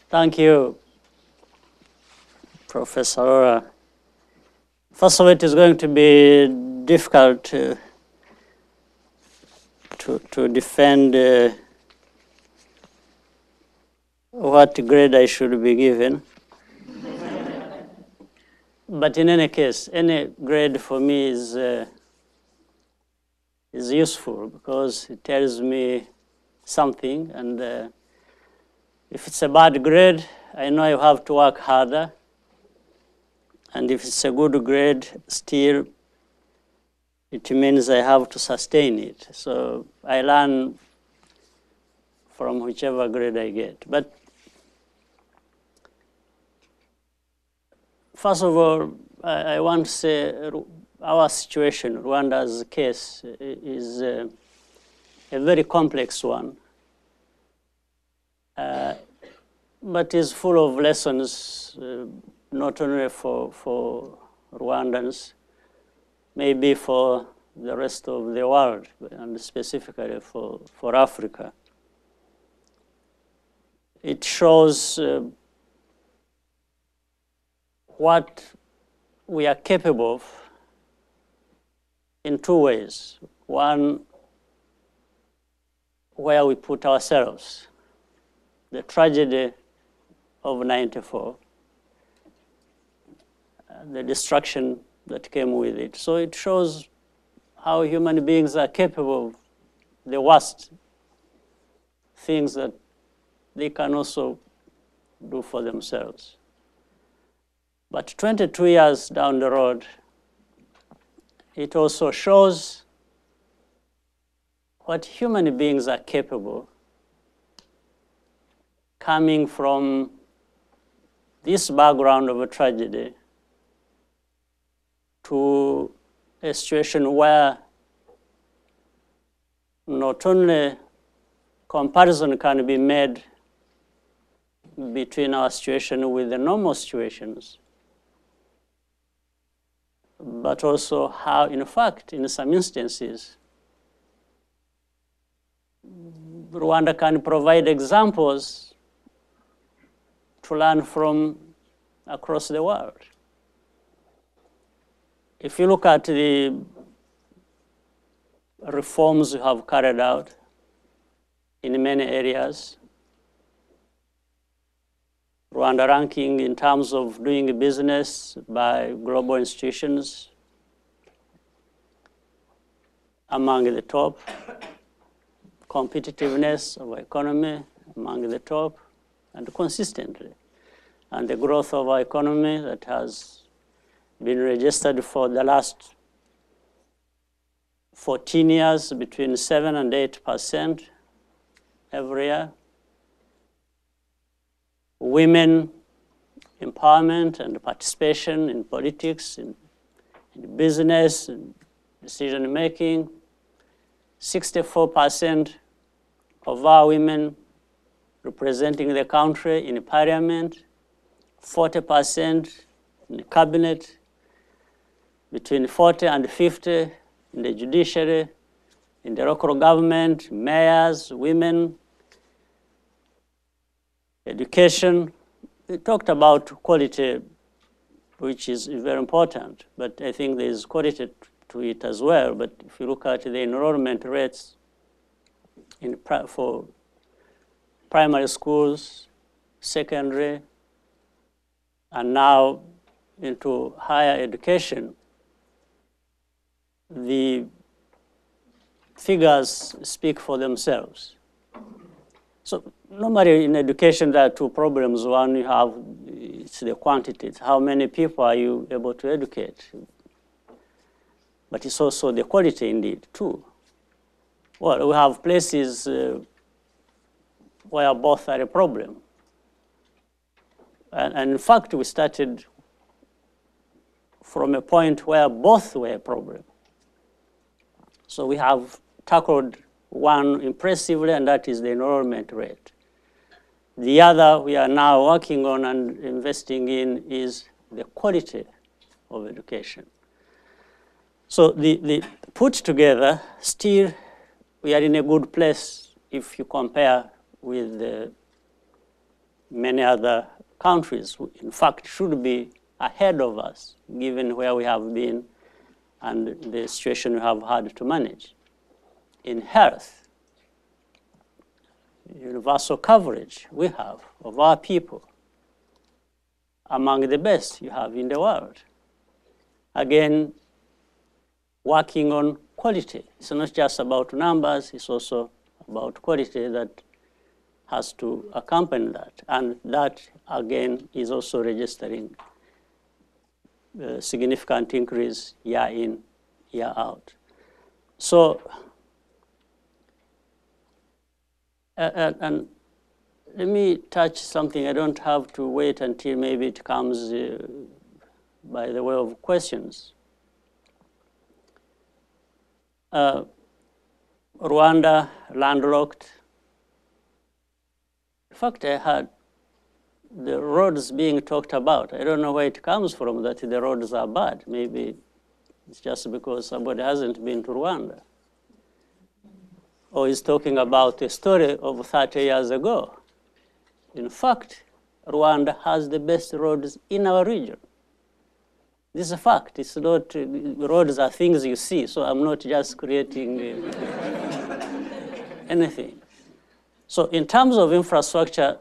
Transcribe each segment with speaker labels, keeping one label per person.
Speaker 1: Thank you, Professor Aurora. First of all, it is going to be difficult to defend what grade I should be given. But in any case, any grade for me is useful because it tells me something, and if it's a bad grade, I know I have to work harder. And if it's a good grade, still, it means I have to sustain it. So I learn from whichever grade I get. But first of all, I want to say our situation, Rwanda's case, is a very complex one, but is full of lessons, not only for Rwandans, maybe for the rest of the world, and specifically for Africa. It shows what we are capable of in two ways. One, where we put ourselves. The tragedy of '94, the destruction that came with it. So it shows how human beings are capable of the worst things that they can also do for themselves. But 22 years down the road, it also shows what human beings are capable coming from this background of a tragedy to a situation where not only comparison can be made between our situation with the normal situations, but also how, in fact, in some instances, Rwanda can provide examples to learn from across the world. If you look at the reforms we have carried out in many areas, Rwanda ranking in terms of doing business by global institutions among the top, competitiveness of our economy among the top, and consistently. And the growth of our economy that has been registered for the last 14 years between 7 and 8% every year. Women empowerment and participation in politics, in business, in decision making. 64% of our women representing the country in parliament, 40% in the cabinet, between 40 and 50 in the judiciary, in the local government, mayors, women, education. We talked about quality, which is very important, but I think there is quality to it as well. But if you look at the enrollment rates for primary schools, secondary, and now into higher education, the figures speak for themselves. So normally in education, there are two problems. One, you have, it's the quantity. It's how many people are you able to educate? But it's also the quality indeed, too. Well, we have places where both are a problem. And in fact, we started from a point where both were a problem. So we have tackled one impressively, and that is the enrollment rate. The other we are now working on and investing in is the quality of education. So the put together, still we are in a good place if you compare with many other countries who, in fact, should be ahead of us, given where we have been and the situation we have had to manage. In health, universal coverage we have of our people, among the best you have in the world. Again, working on quality. It's not just about numbers, it's also about quality that has to accompany that. And that, again, is also registering a significant increase year in, year out. So, and let me touch something. I don't have to wait until maybe it comes by the way of questions. Rwanda, landlocked. In fact, I heard the roads being talked about. I don't know where it comes from that the roads are bad. Maybe it's just because somebody hasn't been to Rwanda. Or is talking about a story of 30 years ago. In fact, Rwanda has the best roads in our region. This is a fact. It's not, roads are things you see, so I'm not just creating anything. So in terms of infrastructure,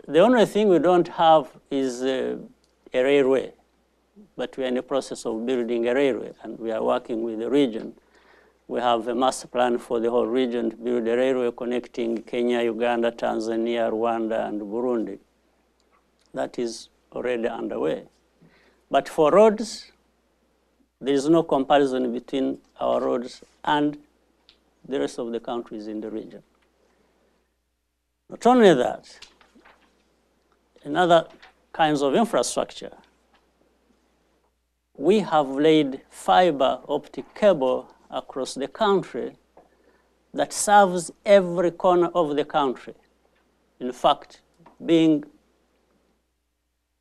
Speaker 1: the only thing we don't have is a railway, but we're in the process of building a railway, and we are working with the region. We have a master plan for the whole region to build a railway connecting Kenya, Uganda, Tanzania, Rwanda, and Burundi. That is already underway. But for roads, there is no comparison between our roads and the rest of the countries in the region. Not only that, in other kinds of infrastructure, we have laid fiber optic cable across the country that serves every corner of the country. In fact, being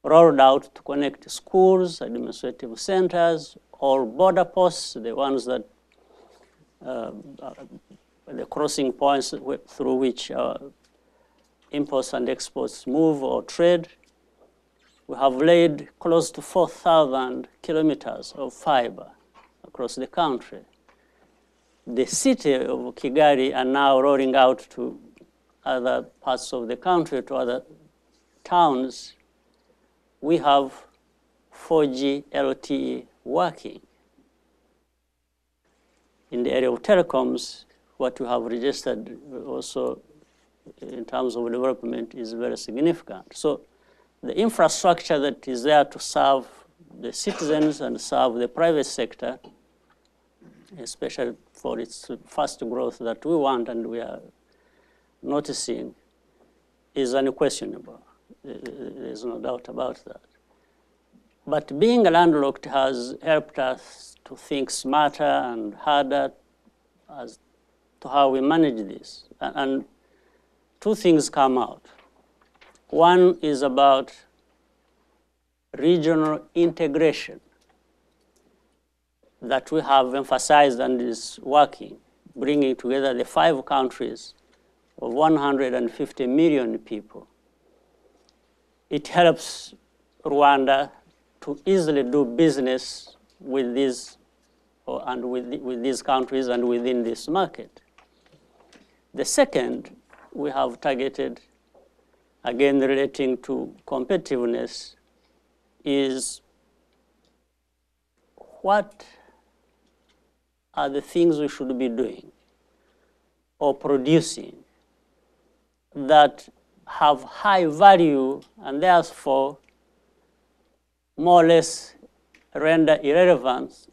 Speaker 1: rolled out to connect schools, administrative centers, or border posts, the ones that, the crossing points through which imports and exports move or trade. We have laid close to 4,000 kilometers of fiber across the country. The city of Kigali are now rolling out to other parts of the country, to other towns. We have 4G LTE working. In the area of telecoms, what we have registered also in terms of development is very significant. So the infrastructure that is there to serve the citizens and serve the private sector, especially for its fast growth that we want and we are noticing, is unquestionable. There's no doubt about that. But being landlocked has helped us to think smarter and harder as to how we manage this. And two things come out. One is about regional integration that we have emphasized and is working, bringing together the 5 countries of 150 million people. It helps Rwanda to easily do business with these, with these countries and within this market. The second, we have targeted, again relating to competitiveness, is what are the things we should be doing or producing that have high value and therefore more or less render irrelevant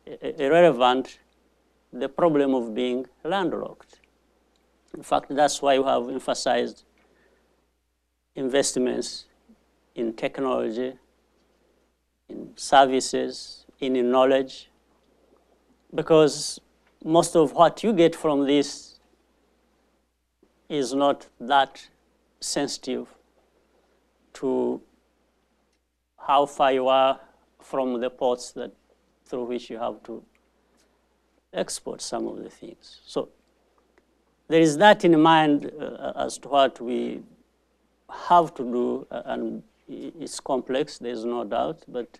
Speaker 1: the problem of being landlocked. In fact, that's why we have emphasized investments in technology, in services, in knowledge, because most of what you get from this is not that sensitive to how far you are from the ports that through which you have to export some of the things. So there is that in mind as to what we have to do, and it's complex, there's no doubt, but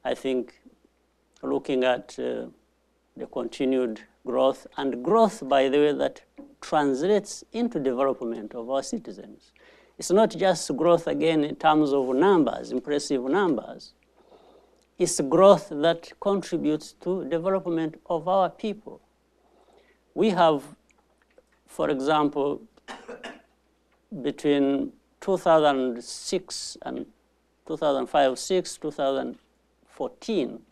Speaker 1: I think looking at the continued growth, and growth, by the way, that translates into development of our citizens. It's not just growth, again, in terms of numbers, impressive numbers. It's growth that contributes to development of our people. We have, for example, between 2006 and 2005-06, 2014,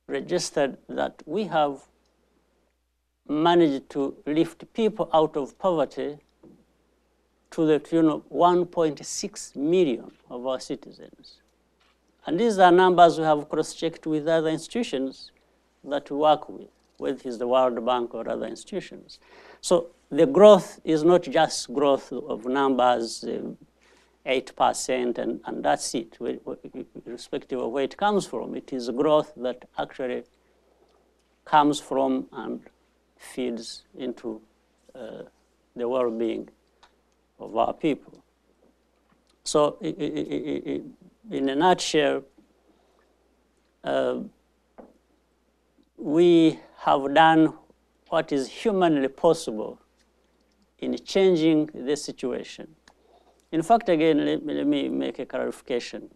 Speaker 1: registered that we have managed to lift people out of poverty to the tune of 1.6 million of our citizens. And these are numbers we have cross-checked with other institutions that we work with, whether it's the World Bank or other institutions. So the growth is not just growth of numbers, 8%, and that's it, irrespective of where it comes from. It is a growth that actually comes from and feeds into the well-being of our people. So in a nutshell, we have done what is humanly possible in changing the situation. In fact, again, let me make a clarification.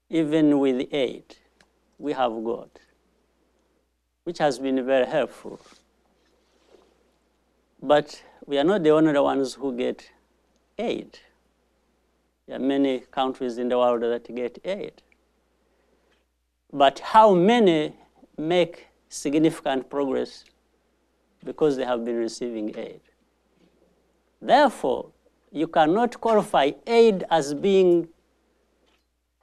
Speaker 1: Even with aid we have got, which has been very helpful, but we are not the only ones who get aid. There are many countries in the world that get aid. But how many make significant progress because they have been receiving aid? Therefore, you cannot qualify aid as being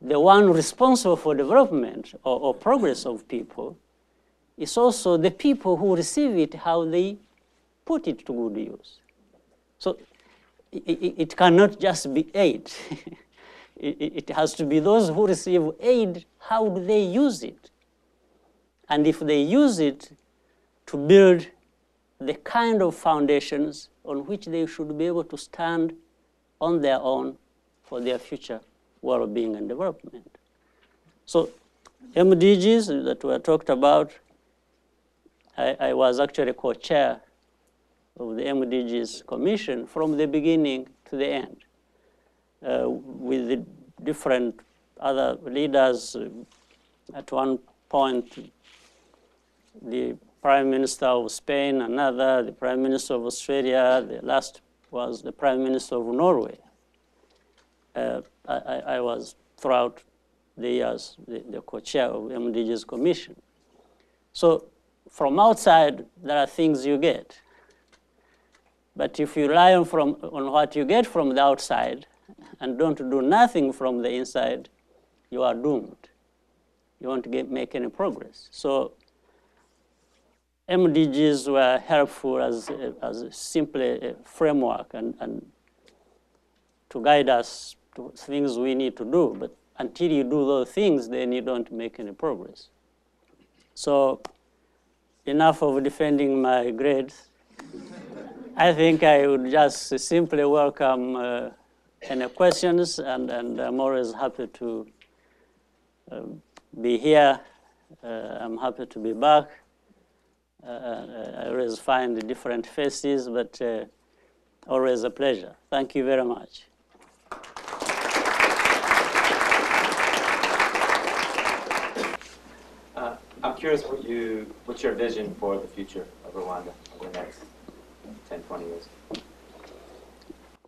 Speaker 1: the one responsible for development or progress of people. It's also the people who receive it, how they put it to good use. So it cannot just be aid. It has to be those who receive aid, how do they use it? And if they use it to build the kind of foundations on which they should be able to stand on their own for their future well-being and development. So MDGs that were talked about, I was actually co-chair of the Mdgs Commission from the beginning to the end, with the different other leaders. At one point, the Prime Minister of Spain, another, the Prime Minister of Australia, the last was the Prime Minister of Norway. I was, throughout the years, the co-chair of Mdgs Commission. So from outside, there are things you get. But if you rely on what you get from the outside and don't do nothing from the inside, you are doomed. You won't make any progress. So MDGs were helpful as simply a framework and to guide us to things we need to do. But until you do those things, then you don't make any progress. So enough of defending my grades. I think I would just simply welcome any questions, and I'm always happy to be here. I'm happy to be back. I always find different faces, but always a pleasure. Thank you very much.
Speaker 2: I'm curious what's your vision for the future of Rwanda over the next 10, 20 years?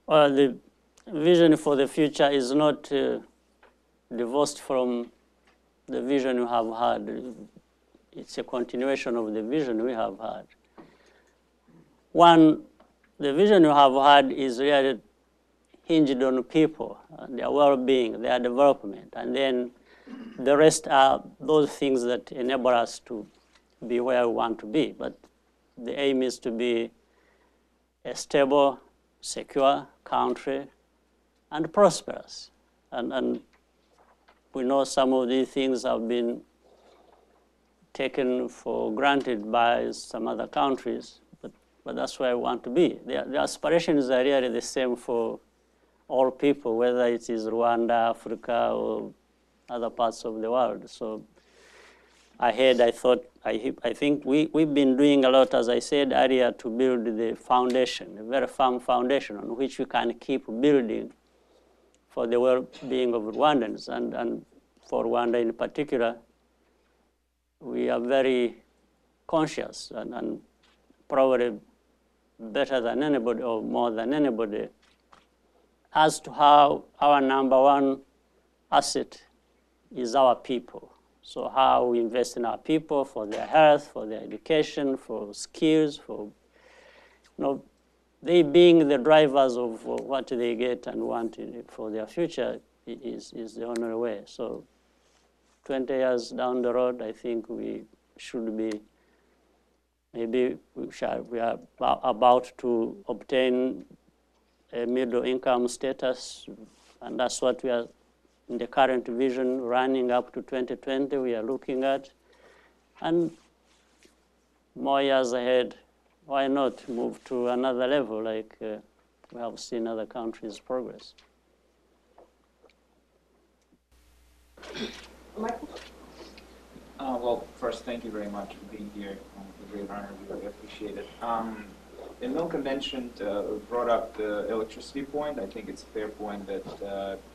Speaker 1: Well, the vision for the future is not divorced from the vision we have had. It's a continuation of the vision we have had. One, the vision we have had is really hinged on people, and their well-being, their development, and then the rest are those things that enable us to be where we want to be. But the aim is to be a stable, secure country and prosperous. And we know some of these things have been taken for granted by some other countries, but that's where I want to be. The aspirations are really the same for all people, whether it is Rwanda, Africa, or other parts of the world. So I think we've been doing a lot, as I said earlier, to build the foundation, a very firm foundation on which we can keep building for the well-being of Rwandans. And for Rwanda in particular, we are very conscious and probably better than anybody or more than anybody as to how our number one asset is our people. So how we invest in our people for their health, for their education, for skills, for they being the drivers of what they get and want for their future is the only way. So 20 years down the road, I think we should be, maybe we are about to obtain a middle income status, and that's what we are in the current vision running up to 2020 we are looking at. And more years ahead, why not move to another level like we have seen other countries progress?
Speaker 3: Michael?
Speaker 4: Well, first, thank you very much for being here. It's a great honor. We really appreciate it. Milka mentioned, brought up the electricity point. I think it's a fair point that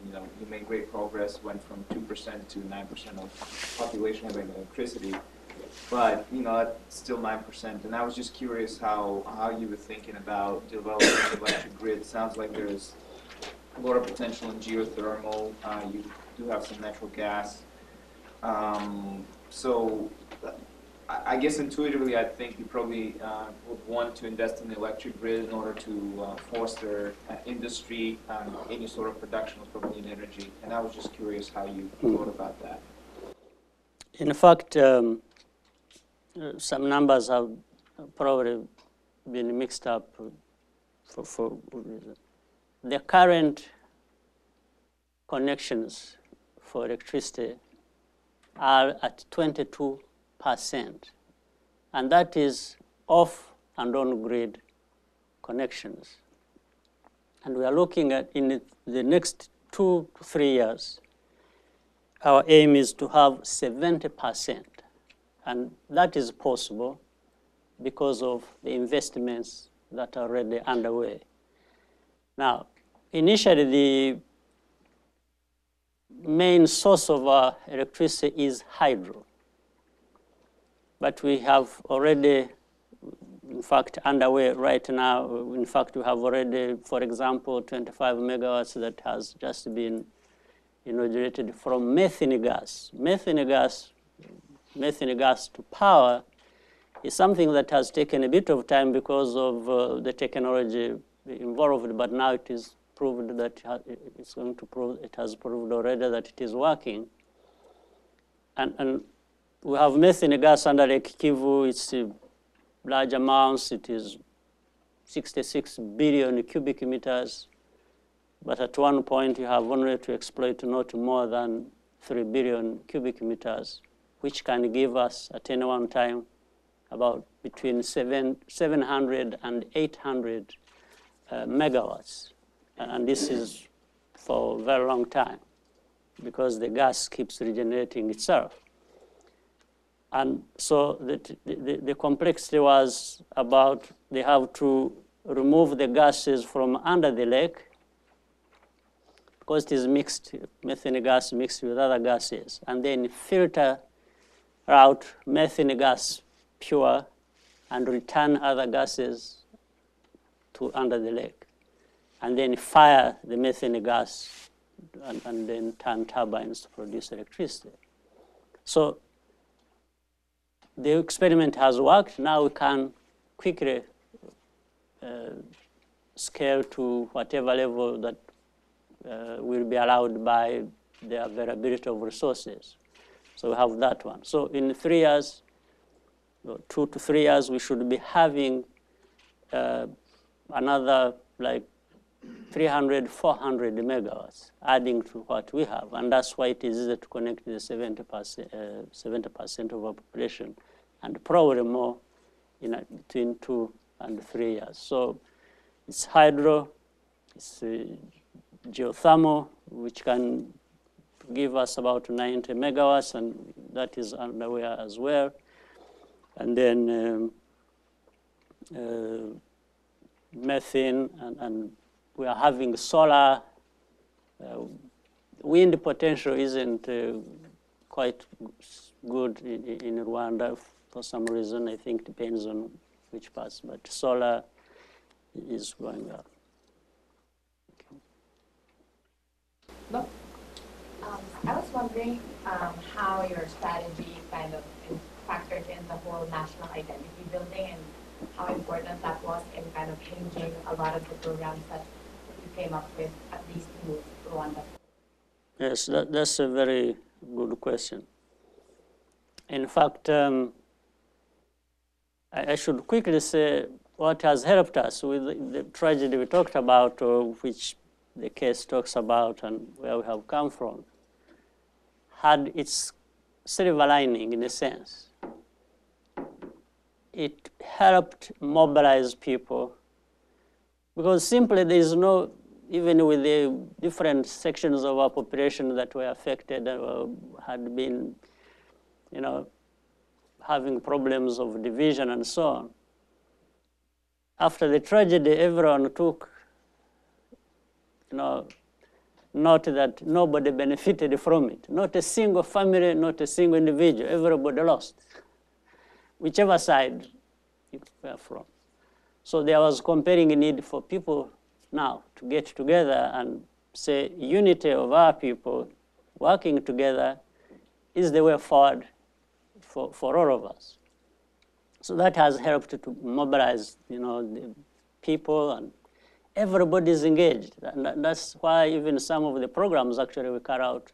Speaker 4: you made great progress, went from 2% to 9% of population having electricity, but that's still 9%. And I was just curious how you were thinking about developing the electric grid. It sounds like there's a lot of potential in geothermal. You do have some natural gas. So I guess intuitively, I think you probably would want to invest in the electric grid in order to foster industry and any sort of production of clean energy. And I was just curious how you thought about that.
Speaker 1: In fact, some numbers have probably been mixed up for the current connections for electricity are at 22%, and that is off and on-grid connections. And we are looking at, in the next 2 to 3 years, our aim is to have 70%, and that is possible because of the investments that are already underway. Now, initially, the main source of our electricity is hydro. But we have already, in fact, underway right now. In fact, we have already, for example, 25 megawatts that has just been inaugurated from methane gas. Methane gas to power is something that has taken a bit of time because of the technology involved, but now it is proved that it has proved already that it is working. And we have methane gas under Lake Kivu. It's large amounts. It is 66 billion cubic meters. But at one point, you have only to exploit not more than 3 billion cubic meters, which can give us at any one time about between 700 and 800 megawatts. And this is for a very long time because the gas keeps regenerating itself. And so the complexity was about they have to remove the gases from under the lake because it is mixed, methane gas mixed with other gases, and then filter out methane gas pure and return other gases to under the lake, and then fire the methane gas and then turn turbines to produce electricity. So the experiment has worked. Now we can quickly scale to whatever level that will be allowed by the availability of resources. So we have that one. So in 3 years, 2 to 3 years, we should be having another like 300, 400 megawatts, adding to what we have. And that's why it is easy to connect the 70% of our population, and probably more in between 2 and 3 years. So it's hydro, it's geothermal, which can give us about 90 megawatts, and that is underway as well. And then methane, and we are having solar. Wind potential isn't quite good in Rwanda for some reason. I think depends on which parts, but solar is going up.
Speaker 3: Look, I was wondering how your strategy kind of factored in the whole national identity building, and how important that was in kind of changing a lot of the programs that you came up with, at least in Rwanda.
Speaker 1: Yes, that's a very good question. In fact, I should quickly say what has helped us with the tragedy we talked about, which the case talks about and where we have come from, had its silver lining in a sense. It helped mobilize people, because simply there is no, even with the different sections of our population that were affected and had been, having problems of division and so on. After the tragedy, everyone took, note that nobody benefited from it. Not a single family, not a single individual. Everybody lost, whichever side you were from. So there was compelling need for people now to get together and say unity of our people working together is the way forward for all of us. So that has helped to mobilize, the people, and everybody is engaged. And that's why even some of the programs actually we carry out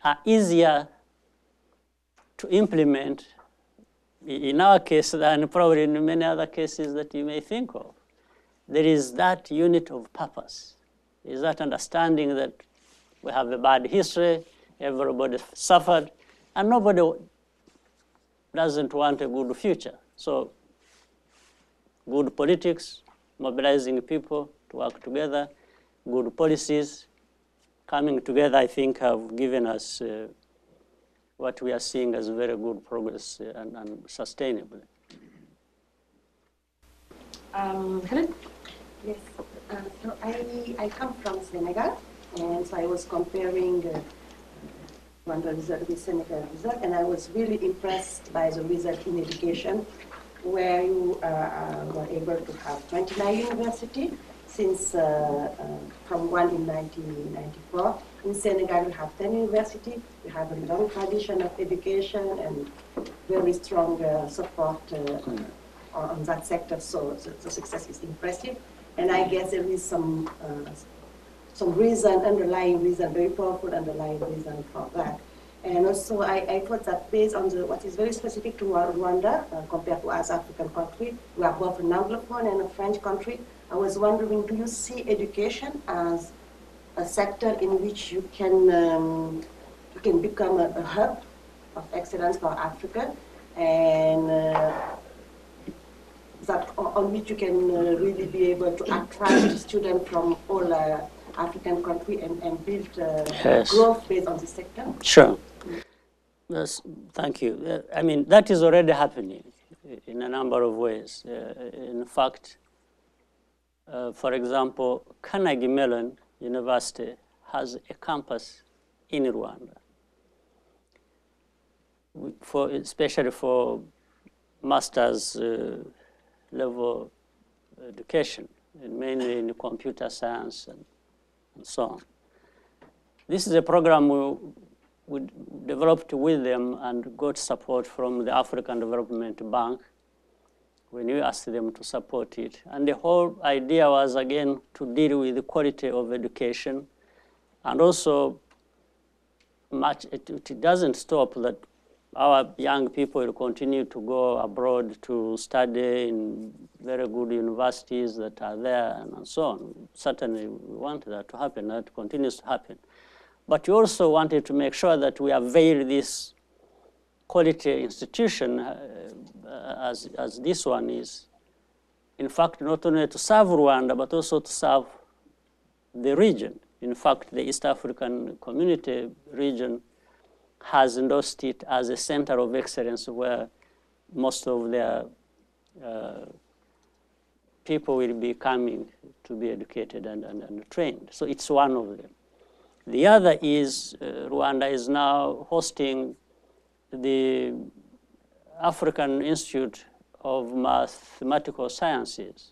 Speaker 1: are easier to implement in our case than probably in many other cases that you may think of. There is that unit of purpose. There is that understanding that we have a bad history, everybody suffered, and nobody doesn't want a good future. So good politics, mobilizing people to work together, good policies coming together, I think have given us what we are seeing as very good progress and sustainable.
Speaker 5: Hello. Yes. So I come from Senegal, and so I was comparing Rwanda result with Senegal result, and I was really impressed by the result in education, where you were able to have 29 universities since from one in 1994. In Senegal, we have 10 universities. We have a long tradition of education and very strong support on that sector. So the success is impressive, and I guess there is some reason, underlying reason, very powerful underlying reason for that. And also, I thought that based on what is very specific to Rwanda compared to other African countries, we are both an Anglophone and a French country. I was wondering, do you see education as a sector in which you can become a hub of excellence for Africa, and that on which you can really be able to attract students from all African countries and build growth based on this sector?
Speaker 1: Sure. Yes, thank you. I mean, that is already happening in a number of ways. In fact, for example, Carnegie Mellon University has a campus in Rwanda, especially for master's level education, and mainly in computer science and so on. This is a program we developed with them and got support from the African Development Bank when we asked them to support it. And the whole idea was, again, to deal with the quality of education, and also it doesn't stop that our young people will continue to go abroad to study in very good universities that are there and so on. Certainly we want that to happen, that continues to happen. But we also wanted to make sure that we avail this quality institution as this one is, in fact, not only to serve Rwanda, but also to serve the region. In fact, the East African Community region has endorsed it as a center of excellence where most of their people will be coming to be educated and trained. So it's one of them. The other is Rwanda is now hosting the African Institute of Mathematical Sciences.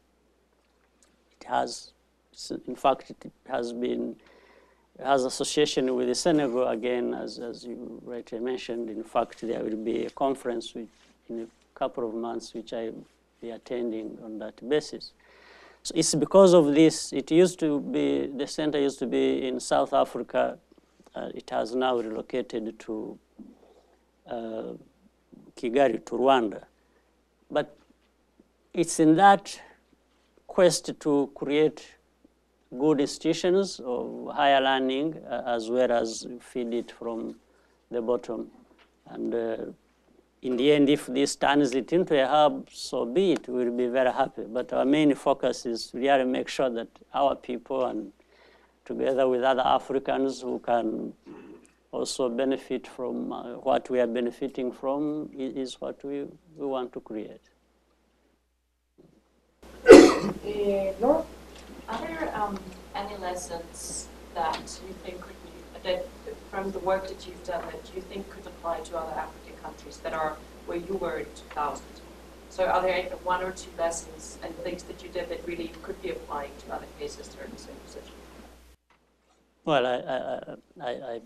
Speaker 1: It has, in fact, it has association with the Senegal again, as you rightly mentioned. In fact, there will be a conference in a couple of months, which I will be attending on that basis. So it's because of this. It used to be, the center used to be in South Africa. It has now relocated to Kigali, to Rwanda. But it's in that quest to create good institutions of higher learning, as well as feed it from the bottom. And in the end, if this turns it into a hub, so be it, we'll be very happy. But our main focus is to really make sure that our people, and together with other Africans who can also benefit from what we are benefiting from, is what we want to create.
Speaker 6: Are there any lessons that you think could be, that from the work that you've done, that you think could apply to other African countries that are where you were in 2000? So are there one or two lessons and things that you did that really could be applying to other cases that are in the same position?
Speaker 1: Well, I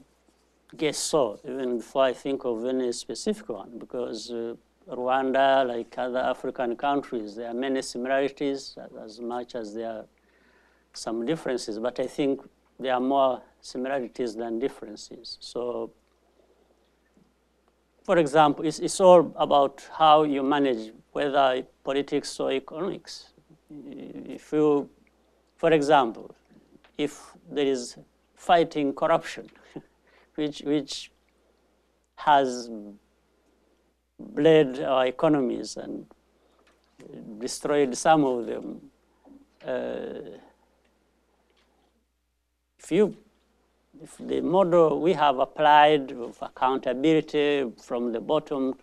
Speaker 1: guess so, even before I think of any specific one, because Rwanda, like other African countries, there are many similarities as much as there are some differences, but I think there are more similarities than differences. So, for example, it's all about how you manage, whether politics or economics. If you, for example, if there is fighting corruption, which has bled our economies and destroyed some of them, if the model we have applied of accountability from the bottom,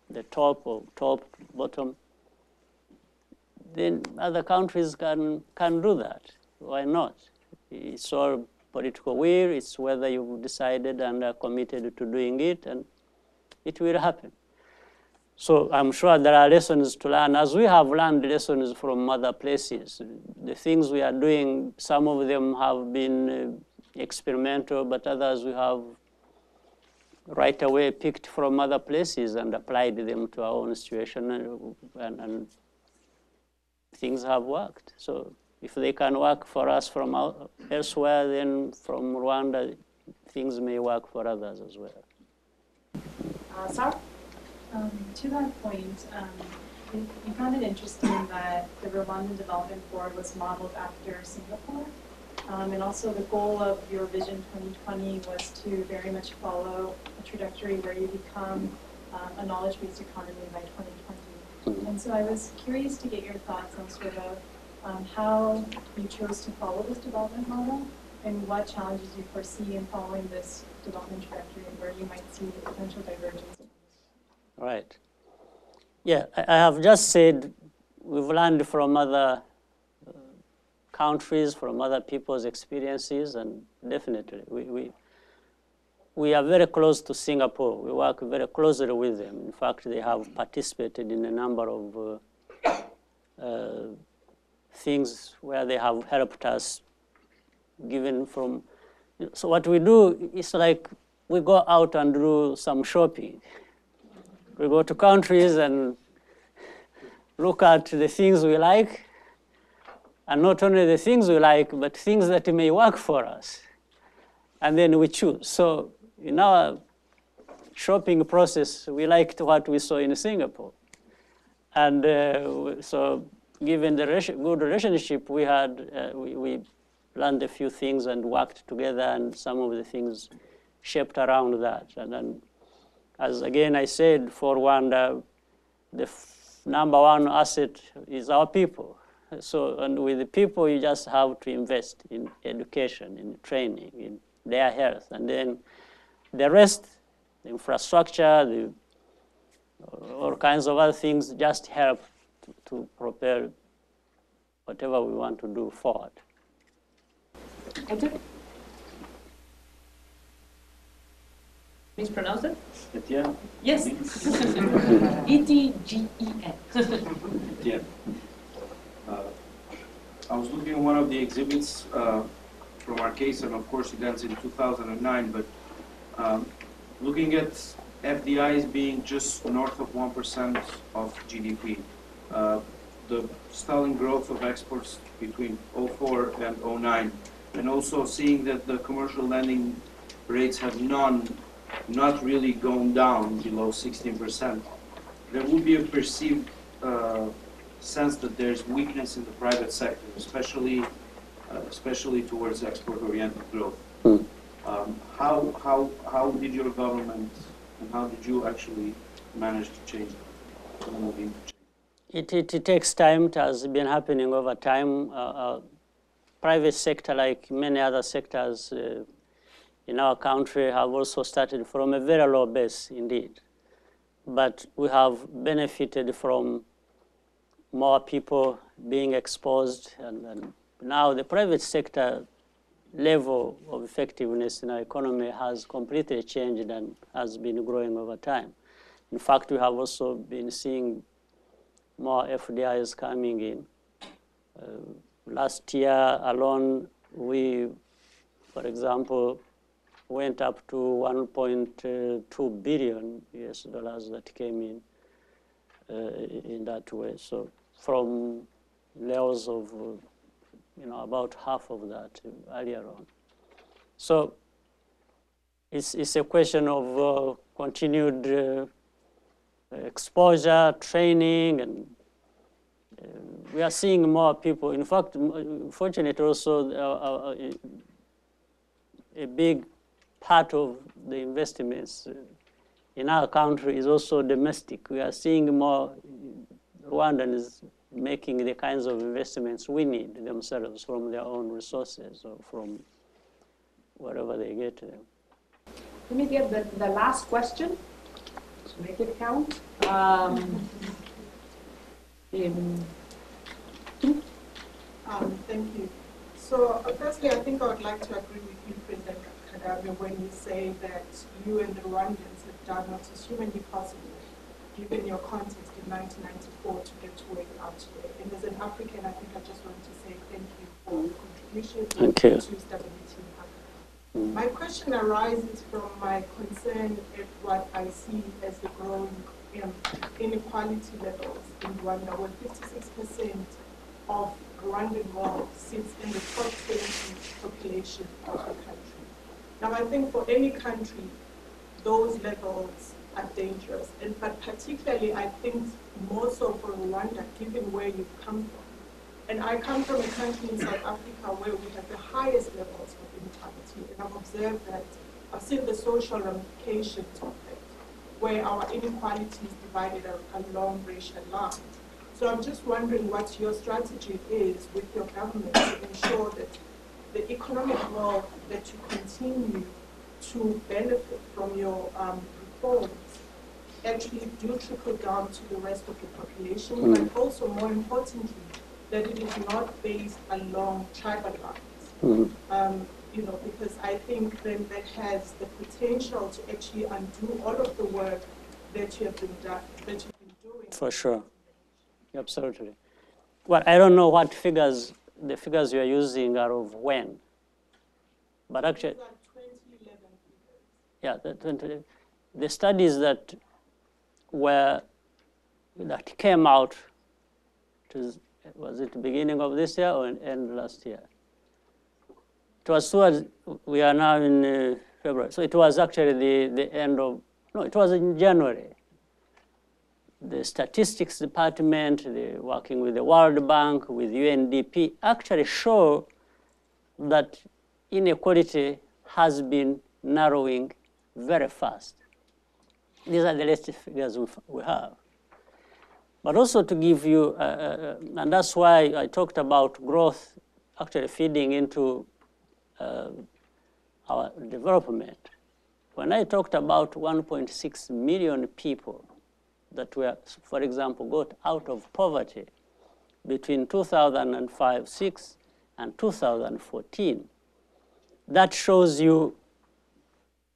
Speaker 1: the top, or top, bottom, then other countries can do that. Why not? It's all political will. It's whether you've decided and are committed to doing it, and it will happen. So I'm sure there are lessons to learn, as we have learned lessons from other places. The things we are doing, some of them have been experimental, but others we have right away picked from other places and applied them to our own situation, and things have worked. So if they can work for us from elsewhere, then from Rwanda, things may work for others as well.
Speaker 6: Sarah?
Speaker 7: To that point, we found it interesting that the Rwandan Development Board was modeled after Singapore. And also the goal of your Vision 2020 was to very much follow a trajectory where you become a knowledge-based economy by 2020. And so I was curious to get your thoughts on sort of how you chose to follow this development model and what challenges you foresee in following this development trajectory and where you might see the potential divergence.
Speaker 1: Right. Yeah, I have just said we've learned from other countries, from other people's experiences, and definitely we are very close to Singapore. We work very closely with them. In fact, they have participated in a number of things where they have helped us, given from. So what we do is like we go out and do some shopping. We go to countries and look at the things we like, and not only the things we like, but things that may work for us. And then we choose. So in our shopping process, we liked what we saw in Singapore. And so given the good relationship we had, we learned a few things and worked together, and some of the things shaped around that. And then, as again I said, for Rwanda, the number one asset is our people. So, and with the people, you just have to invest in education, in training, in their health, and then the rest, the infrastructure, all kinds of other things just help to propel whatever we want to do forward.
Speaker 8: Enter. Please pronounce it.
Speaker 9: Etienne?
Speaker 8: Yes. E-T-G-E-N.
Speaker 9: Etienne. I was looking at one of the exhibits from our case, and of course it ends in 2009, but looking at FDIs being just north of 1% of GDP, the stalling growth of exports between 2004 and 2009, and also seeing that the commercial lending rates have not really gone down below 16%, there will be a perceived sense that there's weakness in the private sector, especially towards export-oriented growth. How did your government and how did you actually manage to change that?
Speaker 1: It takes time. It has been happening over time. Private sector, like many other sectors in our country, have also started from a very low base indeed. But we have benefited from more people being exposed, and now the private sector level of effectiveness in our economy has completely changed and has been growing over time. In fact, we have also been seeing more FDIs coming in. Last year alone, we, for example, went up to 1.2 billion US dollars that came in that way. So from levels of about half of that earlier on. So it's a question of continued exposure, training, and we are seeing more people. In fact, fortunately also a big part of the investments in our country is also domestic. We are seeing more Rwandans making the kinds of investments we need themselves from their own resources or from wherever they get them.
Speaker 8: Let me get the last question to make it count.
Speaker 10: Thank you. So firstly, I think I would like to agree with you, President Kagame, when you say that you and the Rwandans have done what is humanly possible, given your context in 1994, to get to where you are today. And as an African, I think I just want to say thank you for your contribution to stability in Africa. My question arises from my concern at what I see as the growing inequality levels in Rwanda, where 56% of Rwandan wealth sits in the top 20 population of the country. Now, I think for any country, those levels are dangerous, but particularly I think more so for Rwanda, given where you've come from. And I come from a country in South Africa where we have the highest levels of inequality, and I've observed that, I've seen the social ramifications of it, where our inequality is divided along racial lines. So I'm just wondering what your strategy is with your government to ensure that the economic wealth that you continue to benefit from your reforms actually do trickle down to the rest of the population, but also more importantly, that it is not based along tribal lines. Because I think then that has the potential to actually undo all of the work that you have been doing.
Speaker 1: For sure, absolutely. Well, I don't know what figures, the figures you are using are of when, but actually,
Speaker 10: 2011 figures.
Speaker 1: Yeah, the studies that came out, was it the beginning of this year or end last year? It was towards, we are now in February, so it was actually the end of No, it was in January. The statistics department, working with the World Bank, with UNDP, actually show that inequality has been narrowing very fast. These are the latest figures we have. But also to give you, and that's why I talked about growth actually feeding into our development. When I talked about 1.6 million people that were, for example, got out of poverty between 2005-06 and 2014, that shows you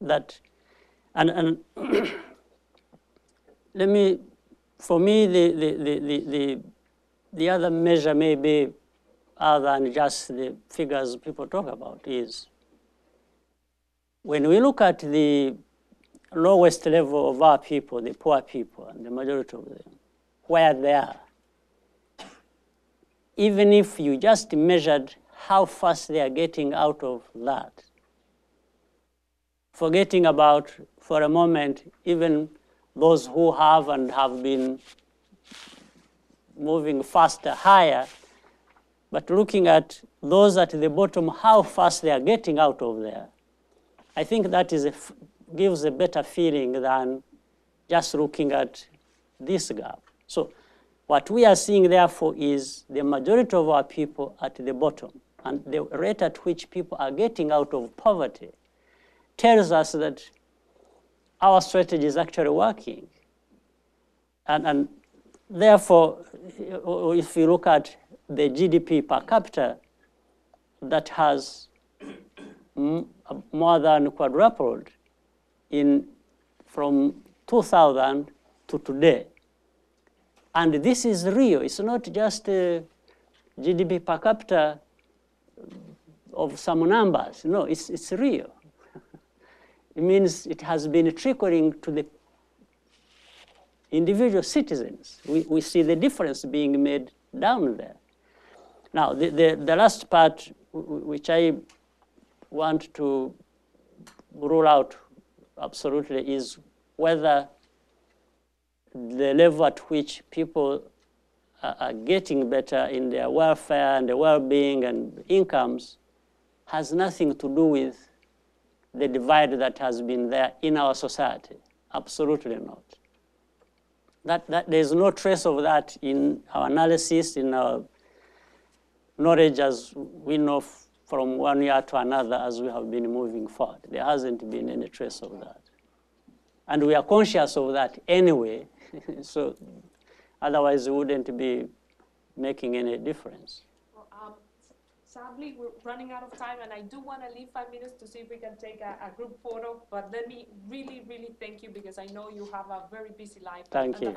Speaker 1: that, and let me, for me, the other measure may be other than just the figures people talk about is when we look at the lowest level of our people, the poor people, and the majority of them, where they are, even if you just measured how fast they are getting out of that, forgetting about, for a moment, even those who have and have been moving faster, higher, but looking at those at the bottom, how fast they are getting out of there, I think that is gives a better feeling than just looking at this gap. So what we are seeing, therefore, is the majority of our people at the bottom, and the rate at which people are getting out of poverty tells us that our strategy is actually working. And therefore, if you look at the GDP per capita, that has more than quadrupled from 2000 to today. And this is real. It's not just GDP per capita of some numbers. No, it's real. It means it has been trickling to the individual citizens. We see the difference being made down there. Now, the last part, which I want to rule out absolutely, is whether the level at which people are getting better in their welfare and their well-being and incomes has nothing to do with the divide that has been there in our society. Absolutely not. That there's no trace of that in our analysis, in our knowledge as we know from one year to another as we have been moving forward. There hasn't been any trace of that. And we are conscious of that anyway, so otherwise we wouldn't be making any difference.
Speaker 8: Well, sadly, we're running out of time, and I do want to leave 5 minutes to see if we can take a group photo, but let me really, really thank you because I know you have a very busy life.
Speaker 1: Thank you.